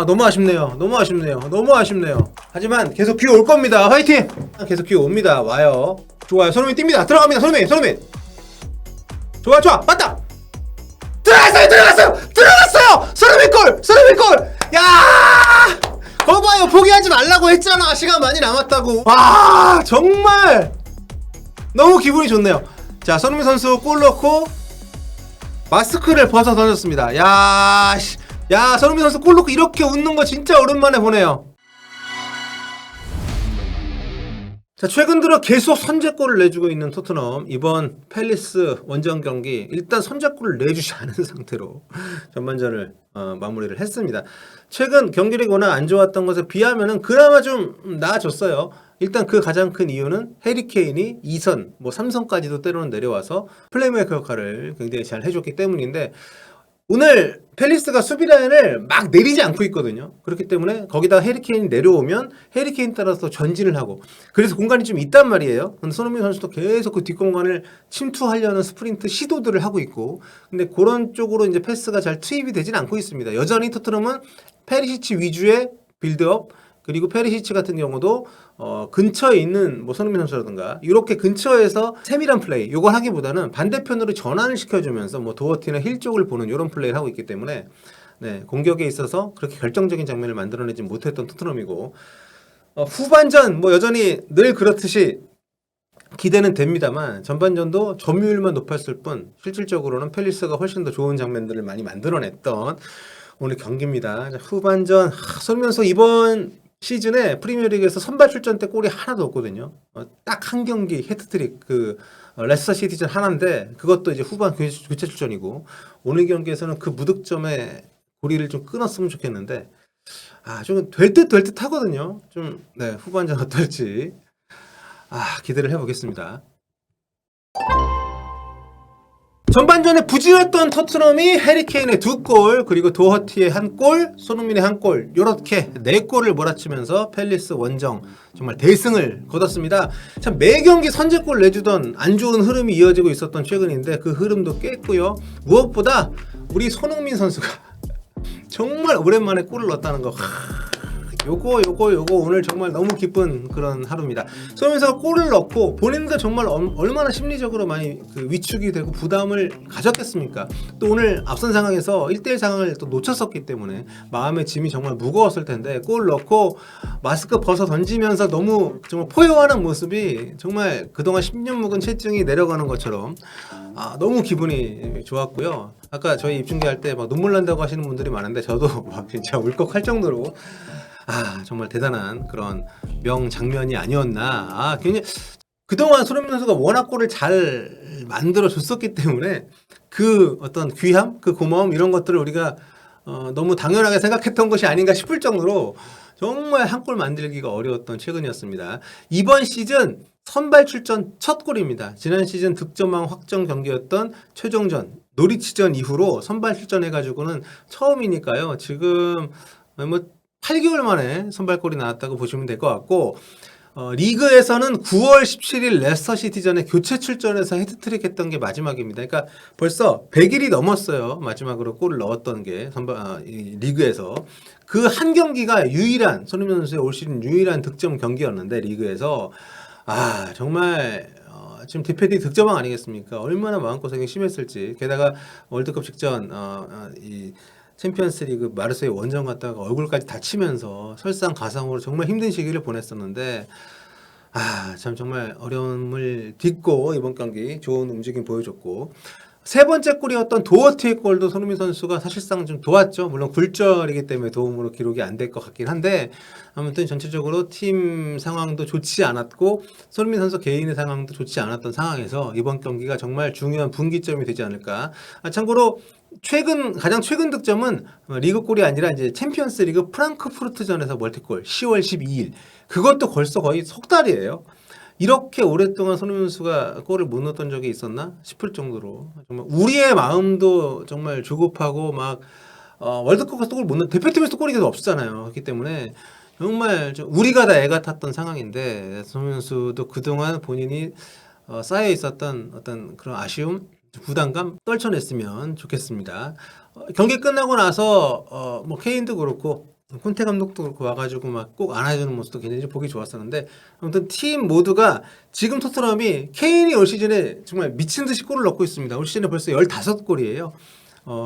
너무 아쉽네요. 너무 아쉽네요. 너무 아쉽네요. 하지만 계속 기회 올 겁니다. 화이팅! 계속 기회 옵니다. 와요. 좋아요. 손흥민 뜁니다. 들어갑니다. 손흥민. 좋아. 맞다. 들어갔어요. 손흥민 골. 야! 거봐요. 포기하지 말라고 했잖아. 시간 많이 남았다고. 와, 정말 너무 기분이 좋네요. 자, 손흥민 선수 골 넣고 마스크를 벗어 던졌습니다. 야, 손흥민 선수 골 넣고 이렇게 웃는 거 진짜 오랜만에 보네요. 자, 최근 들어 계속 선제골을 내주고 있는 토트넘. 이번 팰리스 원정 경기 일단 선제골을 내주지 않은 상태로 전반전을 마무리를 했습니다. 최근 경기력이 워낙 안 좋았던 것에 비하면은 그나마 좀 나아졌어요. 일단 그 가장 큰 이유는 해리 케인이 2선, 3선까지도 때로는 내려와서 플레이메이커 역할을 굉장히 잘 해줬기 때문인데, 오늘 팰리스가 수비 라인을 막 내리지 않고 있거든요. 그렇기 때문에 거기다 해리 케인이 내려오면 해리 케인 따라서 전진을 하고, 그래서 공간이 좀 있단 말이에요. 근데 손흥민 선수도 계속 그 뒷공간을 침투하려는 스프린트 시도들을 하고 있고, 근데 그런 쪽으로 이제 패스가 잘 투입이 되진 않고 있습니다. 여전히 토트넘은 페리시치 위주의 빌드업, 그리고 페리시치 같은 경우도 근처에 있는 손흥민 선수라든가 이렇게 근처에서 세밀한 플레이 요걸 하기보다는 반대편으로 전환을 시켜주면서 도어티나 힐 쪽을 보는 이런 플레이를 하고 있기 때문에, 네, 공격에 있어서 그렇게 결정적인 장면을 만들어내지 못했던 토트넘이고, 후반전 여전히 늘 그렇듯이 기대는 됩니다만 전반전도 점유율만 높았을 뿐 실질적으로는 팰리스가 훨씬 더 좋은 장면들을 많이 만들어냈던 오늘 경기입니다. 자, 후반전 손흥민 선수 이번 시즌에 프리미어리그에서 선발 출전 때 골이 하나도 없거든요. 딱 한 경기 헤트트릭, 레스터 시티전 하나인데 그것도 이제 후반 교체 출전이고, 오늘 경기에서는 그 무득점의 고리를 좀 끊었으면 좋겠는데, 좀 될 듯 하거든요. 좀, 네, 후반전 어떨지 기대를 해보겠습니다. 전반전에 부진했던 토트넘이 해리 케인의 2골, 그리고 도허티의 1골, 손흥민의 1골, 요렇게 4골을 몰아치면서 팰리스 원정 정말 대승을 거뒀습니다. 참 매 경기 선제골 내주던 안 좋은 흐름이 이어지고 있었던 최근인데 그 흐름도 깼고요. 무엇보다 우리 손흥민 선수가 정말 오랜만에 골을 넣었다는 거, 요거 오늘 정말 너무 기쁜 그런 하루입니다. 손흥민 선수가 골을 넣고 본인도 정말 얼마나 심리적으로 많이 위축이 되고 부담을 가졌겠습니까? 또 오늘 앞선 상황에서 1대1 상황을 또 놓쳤었기 때문에 마음의 짐이 정말 무거웠을 텐데, 골 넣고 마스크 벗어 던지면서 너무 정말 포효하는 모습이 정말 그동안 10년 묵은 체증이 내려가는 것처럼 너무 기분이 좋았고요. 아까 저희 입중계할 때 막 눈물 난다고 하시는 분들이 많은데 저도 막 진짜 울컥할 정도로 정말 대단한 그런 명장면이 아니었나. 굉장히 그동안 손흥민 선수가 워낙 골을 잘 만들어줬었기 때문에 그 어떤 귀함, 그 고마움 이런 것들을 우리가 너무 당연하게 생각했던 것이 아닌가 싶을 정도로 정말 한 골 만들기가 어려웠던 최근이었습니다. 이번 시즌 선발 출전 첫 골입니다. 지난 시즌 득점왕 확정 경기였던 최종전 노리치전 이후로 선발 출전해가지고는 처음이니까요. 지금 8개월 만에 선발골이 나왔다고 보시면 될 것 같고, 리그에서는 9월 17일 레스터 시티전에 교체 출전해서 헤트트릭 했던 게 마지막입니다. 그러니까 벌써 100일이 넘었어요. 마지막으로 골을 넣었던 게 리그에서. 그 한 경기가 유일한, 손흥민 선수의 올 시즌 유일한 득점 경기였는데, 리그에서 정말 지금 디페디 득점왕 아니겠습니까? 얼마나 마음고생이 심했을지. 게다가 월드컵 직전 이 챔피언스리그 마르세유 원정 갔다가 얼굴까지 다치면서 설상가상으로 정말 힘든 시기를 보냈었는데, 참 정말 어려움을 딛고 이번 경기 좋은 움직임 보여줬고, 세 번째 골이었던 도어티의 골도 손흥민 선수가 사실상 좀 도왔죠. 물론 굴절이기 때문에 도움으로 기록이 안 될 것 같긴 한데, 아무튼 전체적으로 팀 상황도 좋지 않았고 손흥민 선수 개인의 상황도 좋지 않았던 상황에서 이번 경기가 정말 중요한 분기점이 되지 않을까. 참고로 가장 최근 득점은 리그 골이 아니라 이제 챔피언스 리그 프랑크푸르트전에서 멀티골 10월 12일. 그것도 벌써 거의 석 달이에요. 이렇게 오랫동안 손흥민 선수가 골을 못 넣었던 적이 있었나 싶을 정도로 정말 우리의 마음도 정말 조급하고 막 월드컵 가서 골 못 넣는, 대표팀에서 골이 계속 없잖아요. 그렇기 때문에 정말 우리가 다 애가 탔던 상황인데, 손흥민 선수도 그동안 본인이 쌓여 있었던 어떤 그런 아쉬움, 부담감 떨쳐냈으면 좋겠습니다. 경기 끝나고 나서 케인도 그렇고 콘테 감독도 그렇고 와가지고 막 꼭 안아주는 모습도 굉장히 좀 보기 좋았었는데 아무튼 팀 모두가 지금 토트넘이 케인이 올 시즌에 정말 미친 듯이 골을 넣고 있습니다. 올 시즌에 벌써 15골이에요.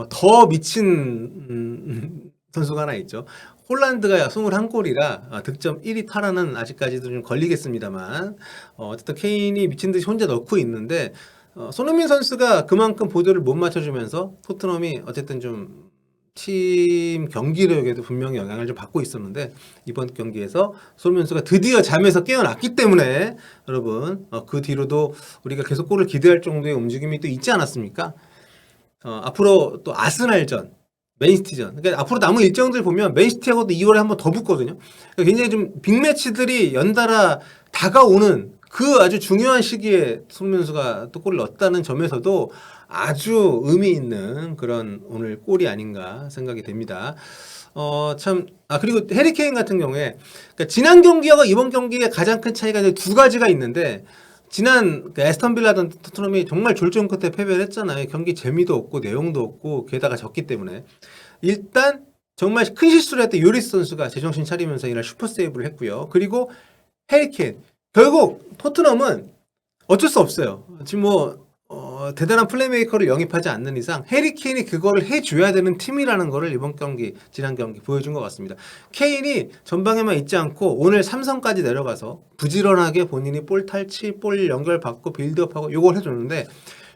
더 미친 선수가 하나 있죠. 홀란드가 21골이라 득점 1위 탈환은 아직까지도 좀 걸리겠습니다만 어쨌든 케인이 미친 듯이 혼자 넣고 있는데 손흥민 선수가 그만큼 보조를 못 맞춰주면서 토트넘이 어쨌든 좀 팀 경기력에도 분명히 영향을 좀 받고 있었는데 이번 경기에서 손흥민 선수가 드디어 잠에서 깨어났기 때문에 여러분 그 뒤로도 우리가 계속 골을 기대할 정도의 움직임이 또 있지 않았습니까? 앞으로 또 아스날전, 맨시티전. 그러니까 앞으로 남은 일정들 보면 맨시티하고도 2월에 한 번 더 붙거든요. 그러니까 굉장히 좀 빅매치들이 연달아 다가오는 그 아주 중요한 시기에 손흥민 선수가 또 골을 넣었다는 점에서도 아주 의미 있는 그런 오늘 골이 아닌가 생각이 됩니다. 그리고 해리 케인 같은 경우에 그러니까 지난 경기와 이번 경기의 가장 큰 차이가 두 가지가 있는데 지난 에스턴 빌라던 토트넘이 정말 졸전 끝에 패배를 했잖아요. 경기 재미도 없고 내용도 없고 게다가 졌기 때문에 일단 정말 큰 실수를 했던 요리스 선수가 제정신 차리면서 이날 슈퍼 세이브를 했고요. 그리고 해리 케인 결국 토트넘은 어쩔 수 없어요. 지금 대단한 플레이메이커를 영입하지 않는 이상 해리 케인이 그거를 해줘야 되는 팀이라는 거를 이번 경기, 지난 경기 보여준 것 같습니다. 케인이 전방에만 있지 않고 오늘 삼성까지 내려가서 부지런하게 본인이 볼 탈취, 볼 연결받고 빌드업하고 요걸 해줬는데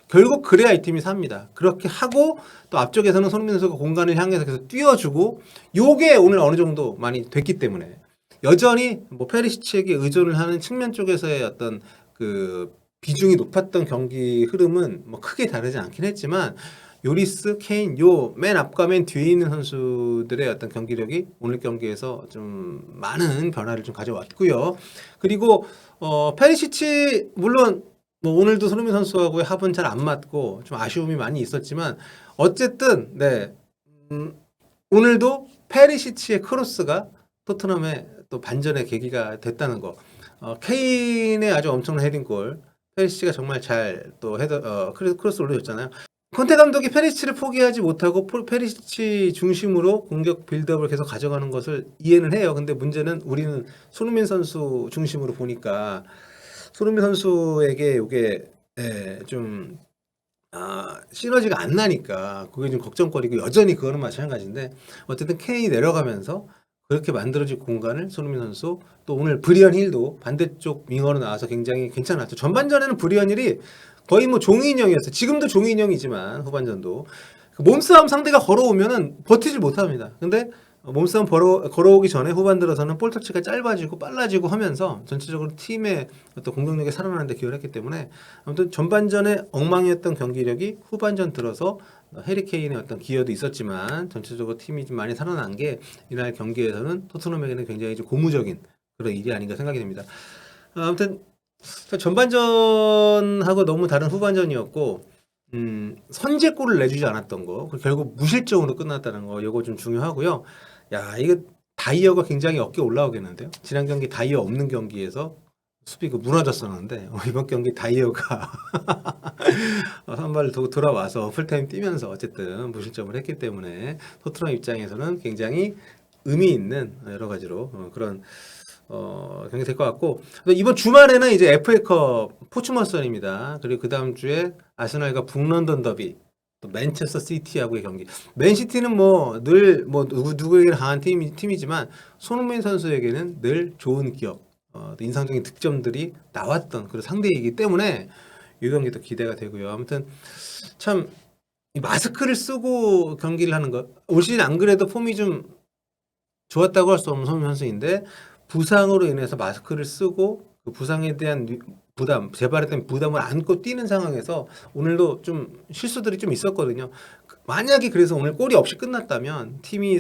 결국 그래야 이 팀이 삽니다. 그렇게 하고 또 앞쪽에서는 손흥민 선수가 공간을 향해서 계속 뛰어주고 요게 오늘 어느 정도 많이 됐기 때문에 여전히 페리시치에게 의존을 하는 측면 쪽에서의 어떤 그 비중이 높았던 경기 흐름은 크게 다르지 않긴 했지만 요리스, 케인 요 맨 앞과 맨 뒤에 있는 선수들의 어떤 경기력이 오늘 경기에서 좀 많은 변화를 좀 가져왔고요. 그리고 페리시치 물론 오늘도 손흥민 선수하고의 합은 잘 안 맞고 좀 아쉬움이 많이 있었지만 어쨌든 오늘도 페리시치의 크로스가 토트넘의 또 반전의 계기가 됐다는 거. 케인의 아주 엄청난 헤딩골. 페리시치가 정말 잘 또 크로스 올려줬잖아요. 콘테 감독이 페리시치를 포기하지 못하고 페리시치 중심으로 공격 빌드업을 계속 가져가는 것을 이해는 해요. 근데 문제는 우리는 손흥민 선수 중심으로 보니까 손흥민 선수에게 이게 좀 시너지가 안 나니까 그게 좀 걱정거리고 여전히 그거는 마찬가지인데 어쨌든 케인이 내려가면서 그렇게 만들어진 공간을 손흥민 선수 또 오늘 브리언 힐도 반대쪽 윙어로 나와서 굉장히 괜찮았죠. 전반전에는 브리언 힐이 거의 종이 인형이었어요. 지금도 종이 인형이지만 후반전도 몸싸움 상대가 걸어오면은 버티질 못합니다. 근데 몸싸움 걸어오기 전에 후반 들어서는 볼 터치가 짧아지고 빨라지고 하면서 전체적으로 팀의 어떤 공격력이 살아나는 데 기여를 했기 때문에 아무튼 전반전에 엉망이었던 경기력이 후반전 들어서 해리 케인의 어떤 기여도 있었지만 전체적으로 팀이 좀 많이 살아난 게 이날 경기에서는 토트넘에게는 굉장히 좀 고무적인 그런 일이 아닌가 생각이 됩니다. 아무튼 전반전하고 너무 다른 후반전이었고 선제골을 내주지 않았던 거 결국 무실점으로 끝났다는 거 이거 좀 중요하고요. 야 이거 다이어가 굉장히 어깨 올라오겠는데요. 지난 경기 다이어 없는 경기에서 수비가 무너졌었는데 이번 경기 다이어가 선발 돌아와서 풀타임 뛰면서 어쨌든 무실점을 했기 때문에 토트넘 입장에서는 굉장히 의미 있는 여러 가지로 그런 경기 될 것 같고 이번 주말에는 이제 FA컵 포츠머스전입니다. 그리고 그 다음 주에 아스날과 북런던 더비 또 맨체스터 시티하고의 경기. 맨시티는 늘 누구에게나 강한 팀이지만 손흥민 선수에게는 늘 좋은 기억, 인상적인 득점들이 나왔던 그런 상대이기 때문에 이 경기도 기대가 되고요. 아무튼 참 이 마스크를 쓰고 경기를 하는 것. 올 시즌 안 그래도 폼이 좀 좋았다고 할 수 없는 손흥민 선수인데 부상으로 인해서 마스크를 쓰고 그 부상에 대한 부담, 재발에 대한 부담을 안고 뛰는 상황에서 오늘도 좀 실수들이 좀 있었거든요. 만약에 그래서 오늘 골이 없이 끝났다면 팀이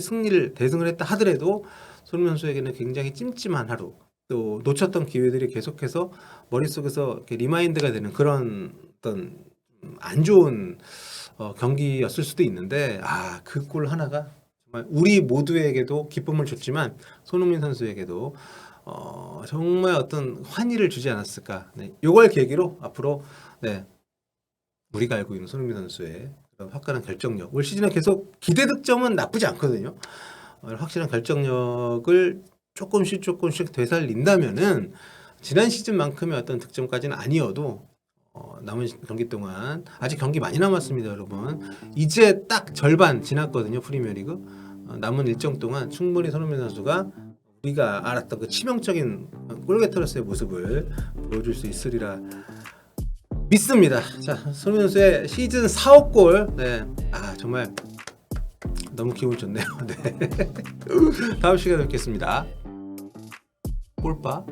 대승을 했다 하더라도 손흥민 선수에게는 굉장히 찜찜한 하루, 또 놓쳤던 기회들이 계속해서 머릿속에서 이렇게 리마인드가 되는 그런 어떤 안 좋은 경기였을 수도 있는데 그 골 하나가 정말 우리 모두에게도 기쁨을 줬지만 손흥민 선수에게도 정말 어떤 환희를 주지 않았을까. 이걸 계기로 앞으로 우리가 알고 있는 손흥민 선수의 그런 화끈한 결정력. 올 시즌에 계속 기대 득점은 나쁘지 않거든요. 확실한 결정력을 조금씩 되살린다면은 지난 시즌만큼의 어떤 득점까지는 아니어도 남은 경기 동안 아직 경기 많이 남았습니다, 여러분. 이제 딱 절반 지났거든요, 프리미어리그. 남은 일정 동안 충분히 손흥민 선수가 우리가 알았던 그 치명적인 골게터러스의 모습을 보여줄 수 있으리라 믿습니다. 자, 손흥민 선수의 시즌 4호 골, 네, 정말 너무 기분 좋네요. 네. 다음 시간에 뵙겠습니다. 골빠.